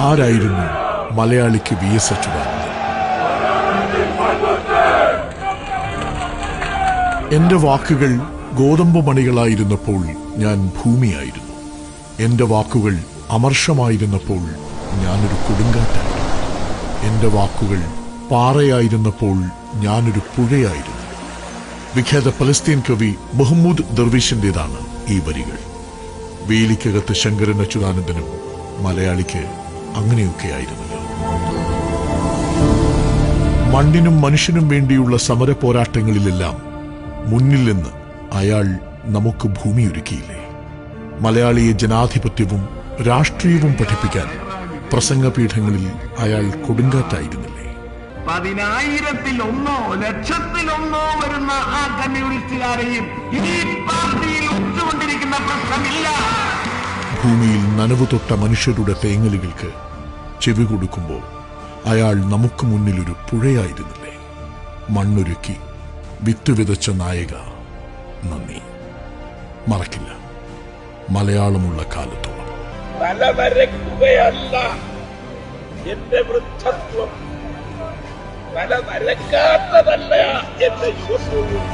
ആരായിരുന്നു മലയാളിക്ക് VS അച്യുതാനന്ദൻ? എന്റെ വാക്കുകൾ ഗോതമ്പ് മണികളായിരുന്നപ്പോൾ ഞാൻ ഭൂമിയായിരുന്നു. എന്റെ വാക്കുകൾ അമർഷമായിരുന്നപ്പോൾ ഞാനൊരു കൊടുങ്കാറ്റായിരുന്നു. എന്റെ വാക്കുകൾ പാറയായിരുന്നപ്പോൾ ഞാനൊരു പുഴയായിരുന്നു. വിഖ്യാത പലസ്തീൻ കവി മുഹമ്മദ് ദർവീഷിന്റേതാണ് ഈ വരികൾ. വേലിക്കകത്ത് ശങ്കരൻ അച്യുതാനന്ദനും മലയാളിക്ക് അങ്ങനെയൊക്കെയായിരുന്നല്ലോ. മണ്ണിനും മനുഷ്യനും വേണ്ടിയുള്ള സമര പോരാട്ടങ്ങളിലെല്ലാം മുന്നിൽ നിന്ന് അയാൾ നമുക്ക് ഭൂമിയൊരുക്കിയില്ലേ? മലയാളിയെ ജനാധിപത്യവും രാഷ്ട്രീയവും പഠിപ്പിക്കാൻ പ്രസംഗപീഠങ്ങളിൽ അയാൾ കൊടുങ്കാറ്റായിരുന്നില്ലേ? 10,000-1 ലക്ഷത്തിലൊന്നോ വരുന്ന ആ കമ്മ്യൂണിസ്റ്റുകാരെയും ഈ പാർട്ടിയിൽ ഉച്ചുകൊണ്ടിരിക്കുന്ന പ്രശ്നമില്ല. ഭൂമിയിൽ നനവു തൊട്ട മനുഷ്യരുടെ തേങ്ങലുകൾക്ക് ചെവി കൊടുക്കുമ്പോൾ അയാൾ നമുക്ക് മുന്നിലൊരു പുഴയായിരുന്നില്ലേ? മണ്ണൊരുക്കി വിത്ത് വിതച്ച നായക, നന്ദി. മറക്കില്ല മലയാളമുള്ള കാലത്തോളം. തലനരക്കുകയല്ല എന്റെ വൃദ്ധത്വം, തലനരക്കാത്തതല്ല എന്റെ യുവത്വം.